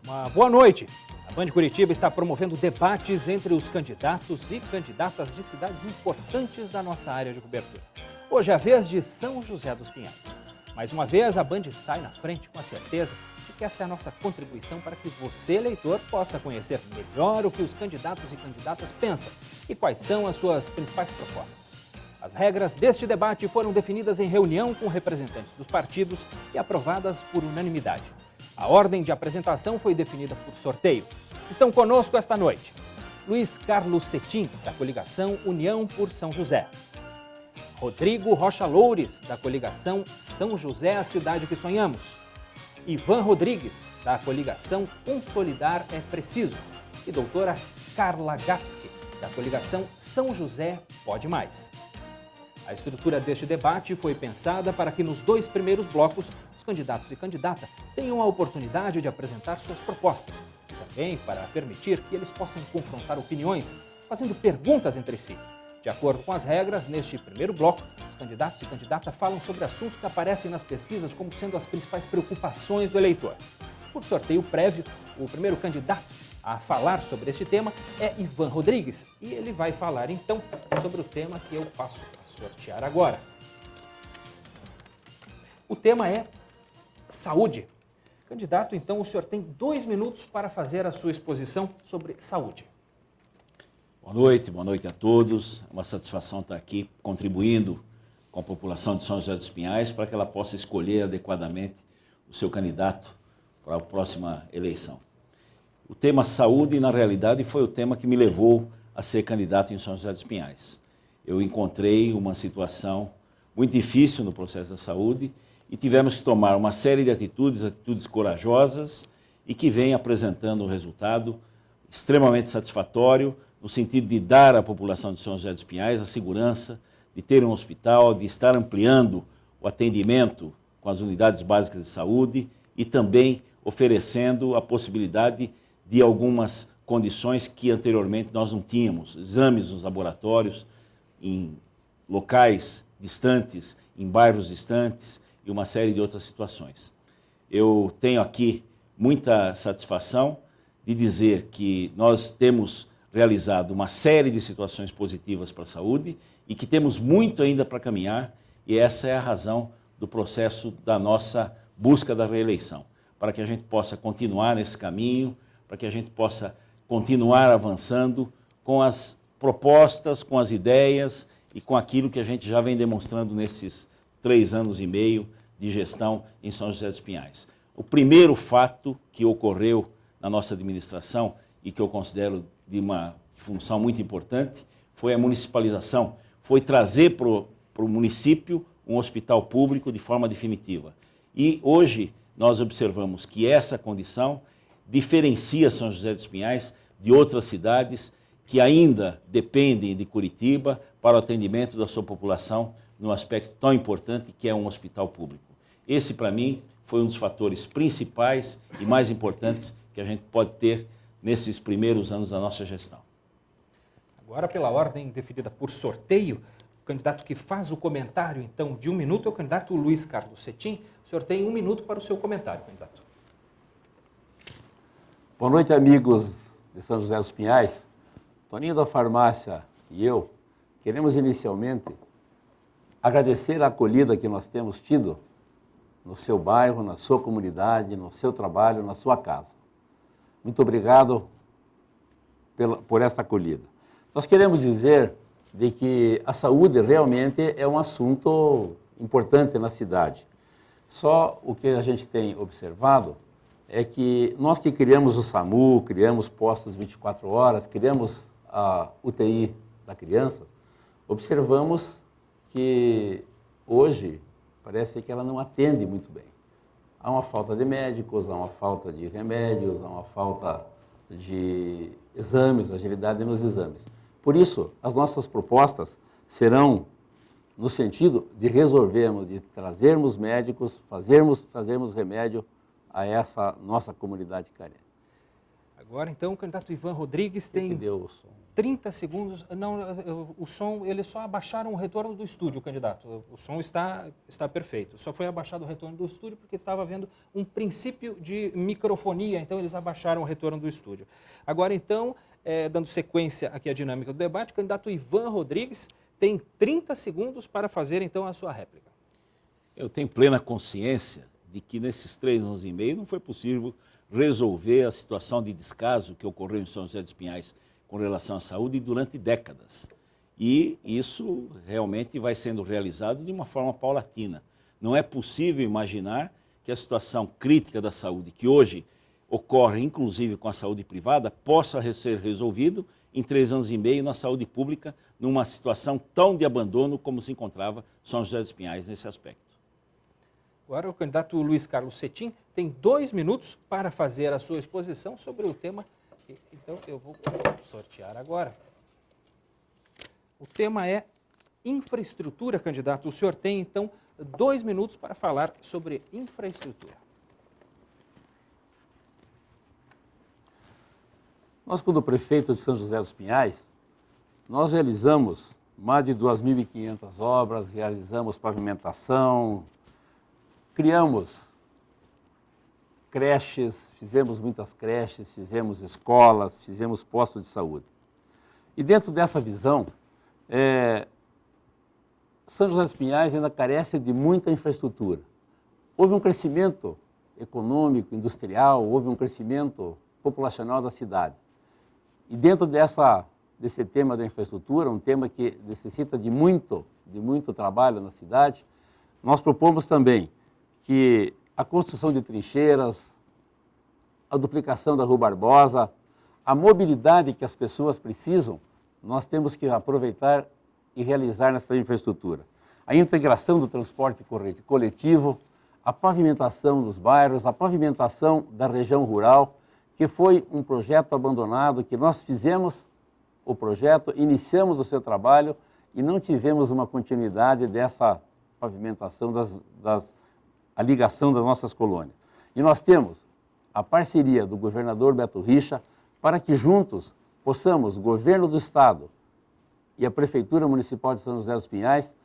Uma boa noite. A Band Curitiba está promovendo debates entre os candidatos e candidatas de cidades importantes da nossa área de cobertura. Hoje é a vez de São José dos Pinhais. Mais uma vez, a Band sai na frente com a certeza de que essa é a nossa contribuição para que você, eleitor, possa conhecer melhor o que os candidatos e candidatas pensam e quais são as suas principais propostas. As regras deste debate foram definidas em reunião com representantes dos partidos e aprovadas por unanimidade. A ordem de apresentação foi definida por sorteio. Estão conosco esta noite Luiz Carlos Cetim, da coligação União por São José. Rodrigo Rocha Loures, da coligação São José, a cidade que sonhamos. Ivan Rodrigues, da coligação Consolidar é Preciso. E doutora Carla Gapski, da coligação São José Pode Mais. A estrutura deste debate foi pensada para que nos dois primeiros blocos os candidatos e candidata tenham a oportunidade de apresentar suas propostas. Também para permitir que eles possam confrontar opiniões, fazendo perguntas entre si. De acordo com as regras, neste primeiro bloco, os candidatos e candidata falam sobre assuntos que aparecem nas pesquisas como sendo as principais preocupações do eleitor. Por sorteio prévio, o primeiro candidato a falar sobre este tema é Ivan Rodrigues e ele vai falar então sobre o tema que eu passo a sortear agora. O tema é saúde. Candidato, então o senhor tem 2 minutos para fazer a sua exposição sobre saúde. Boa noite a todos. É uma satisfação estar aqui contribuindo com a população de São José dos Pinhais para que ela possa escolher adequadamente o seu candidato para a próxima eleição. O tema saúde, na realidade, foi o tema que me levou a ser candidato em São José dos Pinhais. Eu encontrei uma situação muito difícil no processo da saúde e tivemos que tomar uma série de atitudes corajosas e que vem apresentando um resultado extremamente satisfatório no sentido de dar à população de São José dos Pinhais a segurança de ter um hospital, de estar ampliando o atendimento com as unidades básicas de saúde e também oferecendo a possibilidade de algumas condições que anteriormente nós não tínhamos, exames nos laboratórios, em locais distantes, em bairros distantes e uma série de outras situações. Eu tenho aqui muita satisfação de dizer que nós temos realizado uma série de situações positivas para a saúde e que temos muito ainda para caminhar e essa é a razão do processo da nossa busca da reeleição, para que a gente possa continuar nesse caminho, para que a gente possa continuar avançando com as propostas, com as ideias e com aquilo que a gente já vem demonstrando nesses 3 anos e meio de gestão em São José dos Pinhais. O primeiro fato que ocorreu na nossa administração e que eu considero de uma função muito importante foi a municipalização, foi trazer para o município um hospital público de forma definitiva. E hoje nós observamos que essa condição diferencia São José dos Pinhais de outras cidades que ainda dependem de Curitiba para o atendimento da sua população num aspecto tão importante que é um hospital público. Esse, para mim, foi um dos fatores principais e mais importantes que a gente pode ter nesses primeiros anos da nossa gestão. Agora, pela ordem definida por sorteio, o candidato que faz o comentário, então, de 1 minuto é o candidato Luiz Carlos Cetim. O senhor tem 1 minuto para o seu comentário, candidato. Boa noite, amigos de São José dos Pinhais. Toninho da Farmácia e eu queremos inicialmente agradecer a acolhida que nós temos tido no seu bairro, na sua comunidade, no seu trabalho, na sua casa. Muito obrigado por essa acolhida. Nós queremos dizer de que a saúde realmente é um assunto importante na cidade. Só o que a gente tem observado é que nós que criamos o SAMU, criamos postos 24 horas, criamos a UTI da criança, observamos que hoje parece que ela não atende muito bem. Há uma falta de médicos, há uma falta de remédios, há uma falta de exames, agilidade nos exames. Por isso, as nossas propostas serão no sentido de resolvermos, de trazermos médicos, trazermos remédio a essa nossa comunidade carente. Agora, então, o candidato Ivan Rodrigues tem deu o som? 30 segundos. Não, o som, eles só abaixaram o retorno do estúdio, candidato. O som está perfeito. Só foi abaixado o retorno do estúdio porque estava havendo um princípio de microfonia, então eles abaixaram o retorno do estúdio. Agora, então, dando sequência aqui à dinâmica do debate, o candidato Ivan Rodrigues tem 30 segundos para fazer, então, a sua réplica. Eu tenho plena consciência de que nesses 3 anos e meio não foi possível resolver a situação de descaso que ocorreu em São José dos Pinhais com relação à saúde durante décadas. E isso realmente vai sendo realizado de uma forma paulatina. Não é possível imaginar que a situação crítica da saúde, que hoje ocorre inclusive com a saúde privada, possa ser resolvido em 3 anos e meio na saúde pública, numa situação tão de abandono como se encontrava São José dos Pinhais nesse aspecto. Agora o candidato Luiz Carlos Cetim tem 2 minutos para fazer a sua exposição sobre o tema. Então eu vou sortear agora. O tema é infraestrutura, candidato. O senhor tem então 2 minutos para falar sobre infraestrutura. Nós, como prefeito de São José dos Pinhais, nós realizamos mais de 2.500 obras, realizamos pavimentação, criamos creches, fizemos muitas creches, fizemos escolas, fizemos postos de saúde. E dentro dessa visão, São José dos Pinhais ainda carece de muita infraestrutura. Houve um crescimento econômico, industrial, houve um crescimento populacional da cidade. E dentro desse tema da infraestrutura, um tema que necessita de muito trabalho na cidade, nós propomos também que a construção de trincheiras, a duplicação da Rua Barbosa, a mobilidade que as pessoas precisam, nós temos que aproveitar e realizar nessa infraestrutura. A integração do transporte coletivo, a pavimentação dos bairros, a pavimentação da região rural, que foi um projeto abandonado, que nós fizemos o projeto, iniciamos o seu trabalho e não tivemos uma continuidade dessa pavimentação, a ligação das nossas colônias. E nós temos a parceria do governador Beto Richa para que juntos possamos, o governo do estado e a Prefeitura Municipal de São José dos Pinhais,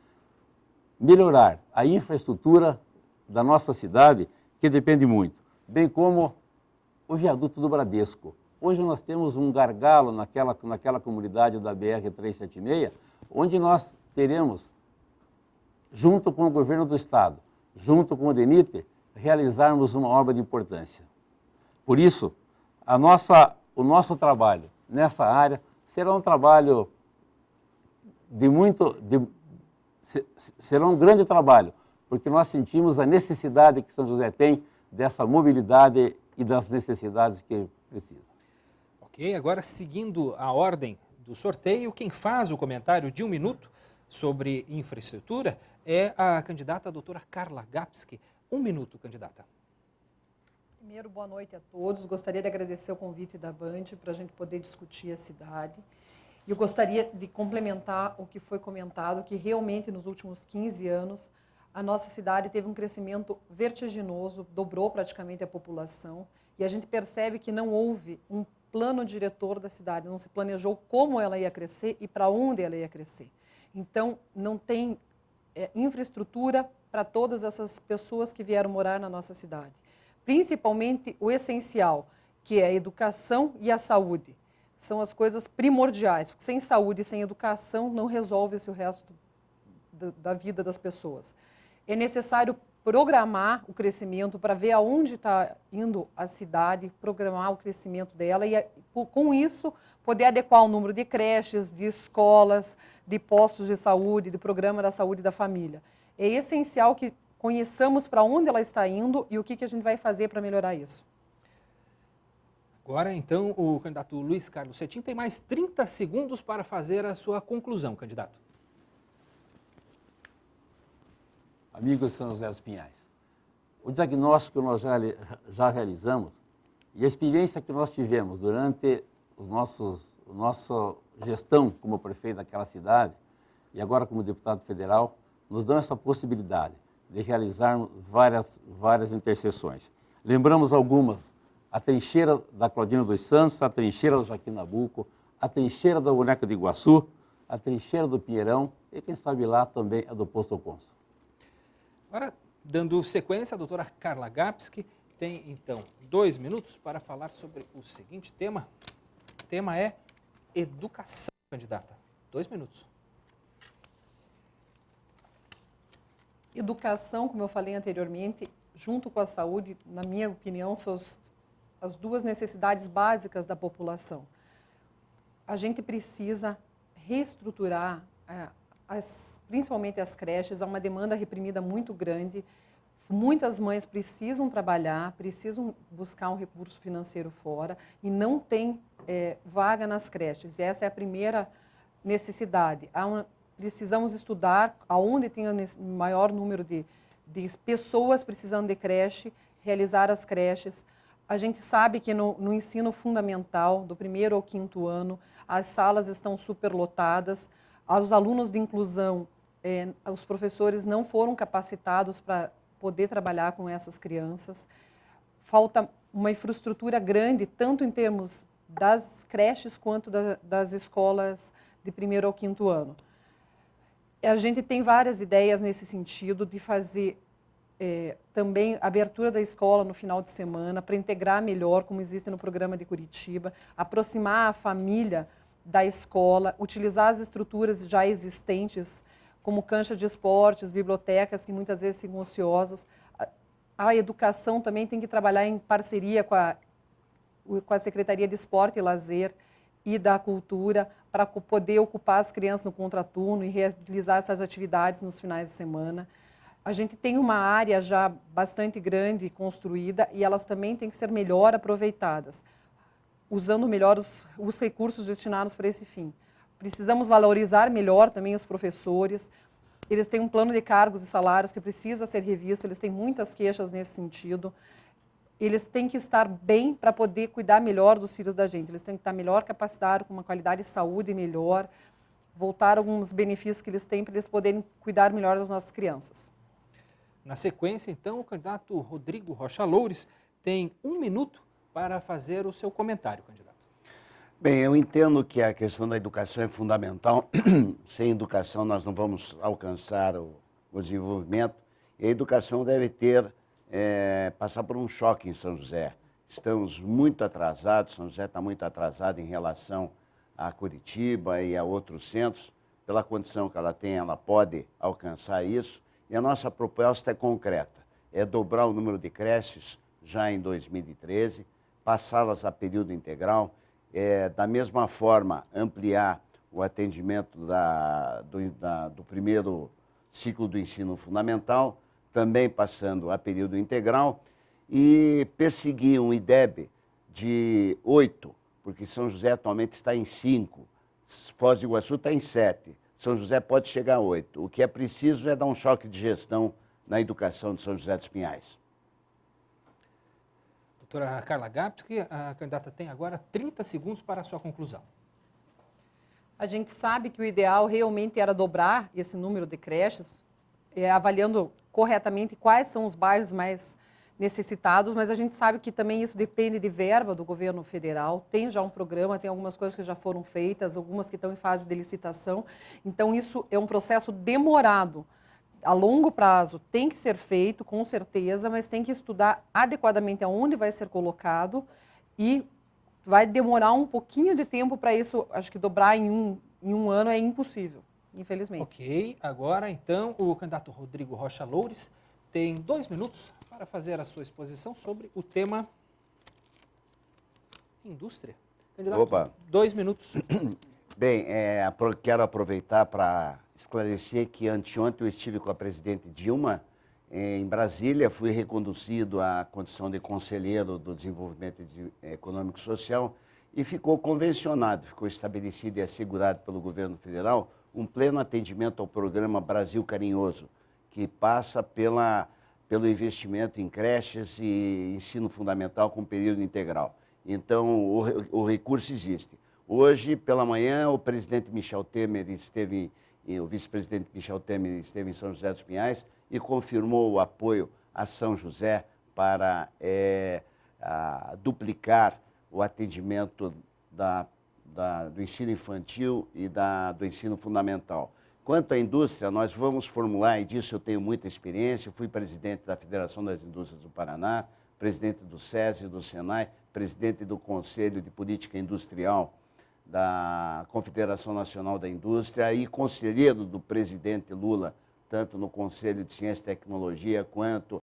melhorar a infraestrutura da nossa cidade, que depende muito, bem como o viaduto do Bradesco. Hoje nós temos um gargalo naquela comunidade da BR-376, onde nós teremos, junto com o governo do estado, junto com o DENIT, realizarmos uma obra de importância. Por isso, o nosso trabalho nessa área será um trabalho será um grande trabalho, porque nós sentimos a necessidade que São José tem dessa mobilidade e das necessidades que precisa. Ok, agora seguindo a ordem do sorteio, quem faz o comentário de 1 minuto sobre infraestrutura é a candidata a doutora Carla Gapski. 1 minuto, candidata. Primeiro, boa noite a todos. Gostaria de agradecer o convite da Band para a gente poder discutir a cidade. E eu gostaria de complementar o que foi comentado, que realmente nos últimos 15 anos a nossa cidade teve um crescimento vertiginoso, dobrou praticamente a população, e a gente percebe que não houve um plano diretor da cidade, não se planejou como ela ia crescer e para onde ela ia crescer. Então, não tem infraestrutura para todas essas pessoas que vieram morar na nossa cidade. Principalmente o essencial, que é a educação e a saúde. São as coisas primordiais, porque sem saúde e sem educação não resolve-se o resto da vida das pessoas. É necessário programar o crescimento para ver aonde está indo a cidade, programar o crescimento dela e, com isso, poder adequar o número de creches, de escolas, de postos de saúde, de programa da saúde da família. É essencial que conheçamos para onde ela está indo e o que a gente vai fazer para melhorar isso. Agora, então, o candidato Luiz Carlos Cetim tem mais 30 segundos para fazer a sua conclusão, candidato. Amigos de São José dos Pinhais, o diagnóstico que nós já realizamos e a experiência que nós tivemos durante nossa gestão como prefeito daquela cidade e agora como deputado federal, nos dão essa possibilidade de realizarmos várias interseções. Lembramos algumas a trincheira da Claudina dos Santos, a trincheira da Joaquim Nabuco, a trincheira da Boneca de Iguaçu, a trincheira do Pinheirão e, quem sabe lá, também a do Posto Consul. Agora, dando sequência, a doutora Carla Gapski tem, então, 2 minutos para falar sobre o seguinte tema. O tema é educação, candidata. 2 minutos. Educação, como eu falei anteriormente, junto com a saúde, na minha opinião, são as duas necessidades básicas da população. A gente precisa reestruturar, principalmente as creches, há uma demanda reprimida muito grande. Muitas mães precisam trabalhar, precisam buscar um recurso financeiro fora e não tem vaga nas creches. E essa é a primeira necessidade. Precisamos estudar aonde tem o maior número de pessoas precisando de creche, realizar as creches. A gente sabe que no ensino fundamental, do 1º ao 5º ano, as salas estão superlotadas, os alunos de inclusão, os professores não foram capacitados para poder trabalhar com essas crianças. Falta uma infraestrutura grande, tanto em termos das creches quanto das escolas de 1º ao 5º ano. A gente tem várias ideias nesse sentido de fazer também abertura da escola no final de semana para integrar melhor, como existe no programa de Curitiba, aproximar a família da escola, utilizar as estruturas já existentes, como cancha de esportes, bibliotecas que muitas vezes ficam ociosas. A educação também tem que trabalhar em parceria com a Secretaria de Esporte e Lazer e da Cultura, para poder ocupar as crianças no contraturno e realizar essas atividades nos finais de semana. A gente tem uma área já bastante grande construída e elas também têm que ser melhor aproveitadas, usando melhor os recursos destinados para esse fim. Precisamos valorizar melhor também os professores. Eles têm um plano de cargos e salários que precisa ser revisto, eles têm muitas queixas nesse sentido. Eles têm que estar bem para poder cuidar melhor dos filhos da gente. Eles têm que estar melhor capacitados, com uma qualidade de saúde melhor, voltar alguns benefícios que eles têm para eles poderem cuidar melhor das nossas crianças. Na sequência, então, o candidato Rodrigo Rocha Loures tem 1 minuto para fazer o seu comentário, candidato. Bem, eu entendo que a questão da educação é fundamental. Sem educação nós não vamos alcançar o desenvolvimento. E a educação deve passar por um choque em São José. Estamos muito atrasados, São José está muito atrasado em relação a Curitiba e a outros centros. Pela condição que ela tem, ela pode alcançar isso. E a nossa proposta é concreta, é dobrar o número de creches já em 2013, passá-las a período integral, da mesma forma ampliar o atendimento do primeiro ciclo do ensino fundamental, também passando a período integral, e perseguir um IDEB de 8, porque São José atualmente está em 5, Foz do Iguaçu está em 7, São José pode chegar a 8. O que é preciso é dar um choque de gestão na educação de São José dos Pinhais. Doutora Carla Gapski, a candidata tem agora 30 segundos para a sua conclusão. A gente sabe que o ideal realmente era dobrar esse número de creches, avaliando corretamente quais são os bairros mais necessitados, mas a gente sabe que também isso depende de verba do governo federal. Tem já um programa, tem algumas coisas que já foram feitas, algumas que estão em fase de licitação. Então, isso é um processo demorado. A longo prazo tem que ser feito, com certeza, mas tem que estudar adequadamente aonde vai ser colocado e vai demorar um pouquinho de tempo para isso. Acho que dobrar em um ano é impossível, infelizmente. Ok, agora então o candidato Rodrigo Rocha Loures tem 2 minutos para fazer a sua exposição sobre o tema indústria. Candidato, Opa. 2 minutos. Bem, quero aproveitar para esclarecer que anteontem eu estive com a presidente Dilma em Brasília, fui reconduzido à condição de conselheiro do Desenvolvimento Econômico e Social e ficou convencionado, ficou estabelecido e assegurado pelo governo federal um pleno atendimento ao programa Brasil Carinhoso, que passa pelo investimento em creches e ensino fundamental com período integral. Então, o recurso existe. Hoje, pela manhã, o presidente Michel Temer o vice-presidente Michel Temer esteve em São José dos Pinhais e confirmou o apoio a São José para duplicar o atendimento do ensino infantil e do ensino fundamental. Quanto à indústria, nós vamos formular, e disso eu tenho muita experiência, fui presidente da Federação das Indústrias do Paraná, presidente do SESI, do SENAI, presidente do Conselho de Política Industrial da Confederação Nacional da Indústria e conselheiro do presidente Lula, tanto no Conselho de Ciência e Tecnologia quanto